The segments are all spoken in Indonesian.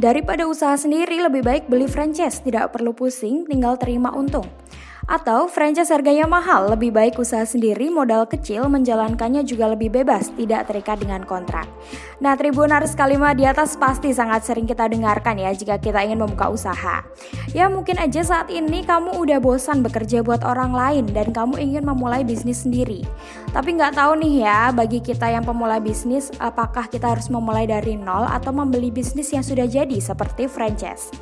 Daripada usaha sendiri, lebih baik beli franchise, tidak perlu pusing, tinggal terima untung. Atau franchise harganya mahal, lebih baik usaha sendiri, modal kecil, menjalankannya juga lebih bebas, tidak terikat dengan kontrak. Nah, Tribuners, kalimat di atas pasti sangat sering kita dengarkan ya jika kita ingin membuka usaha. Ya mungkin aja saat ini kamu udah bosan bekerja buat orang lain dan kamu ingin memulai bisnis sendiri. Tapi nggak tahu nih ya, bagi kita yang pemula bisnis, apakah kita harus memulai dari nol atau membeli bisnis yang sudah jadi seperti franchise.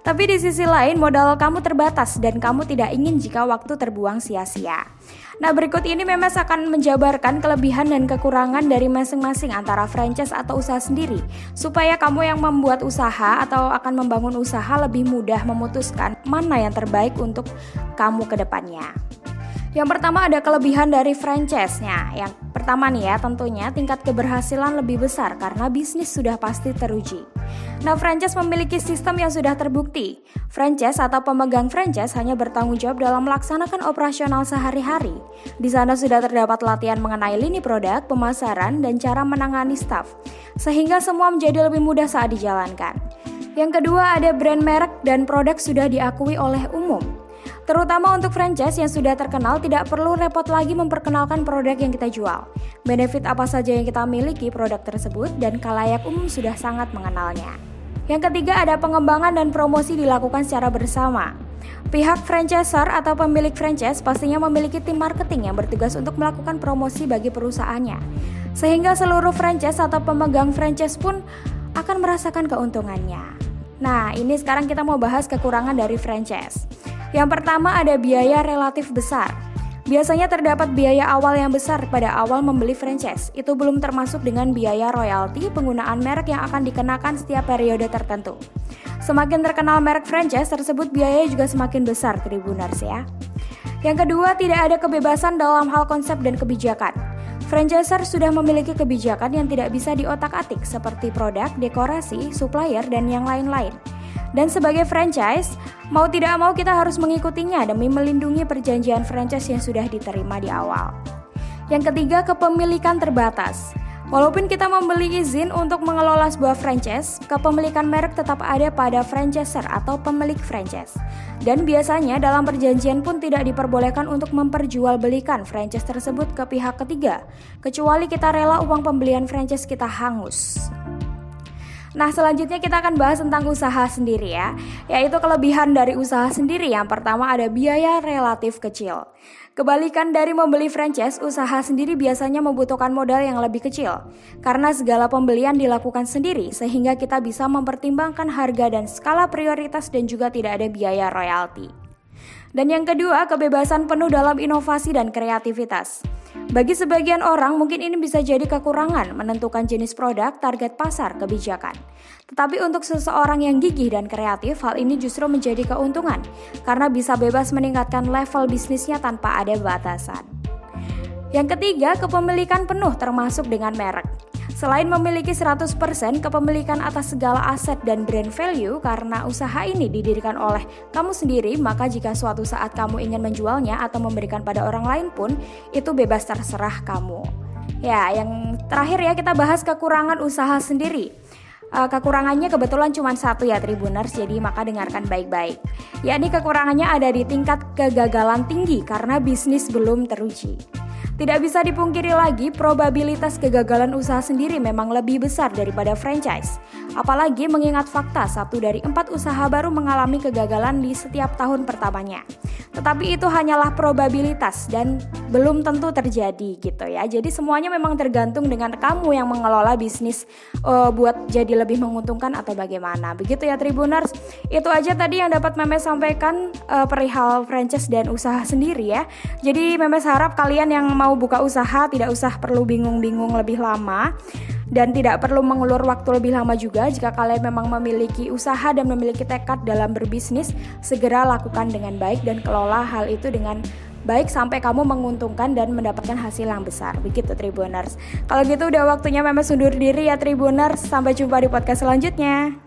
Tapi di sisi lain, modal kamu terbatas dan kamu tidak ingin jika waktu terbuang sia-sia. Nah, berikut ini Memes akan menjabarkan kelebihan dan kekurangan dari masing-masing antara franchise atau usaha sendiri, supaya kamu yang membuat usaha atau akan membangun usaha lebih mudah memutuskan mana yang terbaik untuk kamu ke depannya. Yang pertama ada kelebihan dari franchise-nya. Yang pertama nih ya, tentunya tingkat keberhasilan lebih besar karena bisnis sudah pasti teruji. Nah, franchise memiliki sistem yang sudah terbukti. Franchise atau pemegang franchise hanya bertanggung jawab dalam melaksanakan operasional sehari-hari. Di sana sudah terdapat latihan mengenai lini produk, pemasaran, dan cara menangani staf, sehingga semua menjadi lebih mudah saat dijalankan. Yang kedua ada brand merek dan produk sudah diakui oleh umum. Terutama untuk franchise yang sudah terkenal, tidak perlu repot lagi memperkenalkan produk yang kita jual. Benefit apa saja yang kita miliki produk tersebut dan khalayak umum sudah sangat mengenalnya. Yang ketiga ada pengembangan dan promosi dilakukan secara bersama. Pihak franchisor atau pemilik franchise pastinya memiliki tim marketing yang bertugas untuk melakukan promosi bagi perusahaannya. Sehingga seluruh franchise atau pemegang franchise pun akan merasakan keuntungannya. Nah, ini sekarang kita mau bahas kekurangan dari franchise. Yang pertama ada biaya relatif besar. Biasanya terdapat biaya awal yang besar pada awal membeli franchise. Itu belum termasuk dengan biaya royalti penggunaan merek yang akan dikenakan setiap periode tertentu. Semakin terkenal merek franchise tersebut, biayanya juga semakin besar, Tribuners ya. Yang kedua, tidak ada kebebasan dalam hal konsep dan kebijakan. Franchisor sudah memiliki kebijakan yang tidak bisa diotak-atik seperti produk, dekorasi, supplier, dan yang lain-lain. Dan sebagai franchise, mau tidak mau kita harus mengikutinya demi melindungi perjanjian franchise yang sudah diterima di awal. Yang ketiga, kepemilikan terbatas. Walaupun kita membeli izin untuk mengelola sebuah franchise, kepemilikan merek tetap ada pada franchisor atau pemilik franchise. Dan biasanya dalam perjanjian pun tidak diperbolehkan untuk memperjualbelikan franchise tersebut ke pihak ketiga, kecuali kita rela uang pembelian franchise kita hangus. Nah, selanjutnya kita akan bahas tentang usaha sendiri ya, yaitu kelebihan dari usaha sendiri. Yang pertama ada biaya relatif kecil. Kebalikan dari membeli franchise, usaha sendiri biasanya membutuhkan modal yang lebih kecil. Karena segala pembelian dilakukan sendiri, sehingga kita bisa mempertimbangkan harga dan skala prioritas dan juga tidak ada biaya royalti. Dan yang kedua, kebebasan penuh dalam inovasi dan kreativitas. Bagi sebagian orang mungkin ini bisa jadi kekurangan menentukan jenis produk, target pasar, kebijakan. Tetapi untuk seseorang yang gigih dan kreatif, hal ini justru menjadi keuntungan karena bisa bebas meningkatkan level bisnisnya tanpa ada batasan. Yang ketiga, kepemilikan penuh termasuk dengan merek. Selain memiliki 100% kepemilikan atas segala aset dan brand value karena usaha ini didirikan oleh kamu sendiri, maka jika suatu saat kamu ingin menjualnya atau memberikan pada orang lain pun, itu bebas terserah kamu. Ya, yang terakhir ya kita bahas kekurangan usaha sendiri. Kekurangannya kebetulan cuma satu ya Tribuners, jadi maka dengarkan baik-baik. Yakni kekurangannya ada di tingkat kegagalan tinggi karena bisnis belum teruji. Tidak bisa dipungkiri lagi, probabilitas kegagalan usaha sendiri memang lebih besar daripada franchise. Apalagi mengingat fakta 1 dari 4 usaha baru mengalami kegagalan di setiap tahun pertamanya. Tetapi itu hanyalah probabilitas dan belum tentu terjadi gitu ya. Jadi semuanya memang tergantung dengan kamu yang mengelola bisnis buat jadi lebih menguntungkan atau bagaimana. Begitu ya Tribuners. Itu aja tadi yang dapat Memes sampaikan perihal franchise dan usaha sendiri ya. Jadi Memes harap kalian yang mau buka usaha tidak usah perlu bingung-bingung lebih lama. Dan tidak perlu mengulur waktu lebih lama juga. Jika kalian memang memiliki usaha dan memiliki tekad dalam berbisnis, segera lakukan dengan baik dan kelola hal itu dengan baik sampai kamu menguntungkan dan mendapatkan hasil yang besar. Begitu Tribuners. Kalau gitu udah waktunya Memes undur diri ya Tribuners. Sampai jumpa di podcast selanjutnya.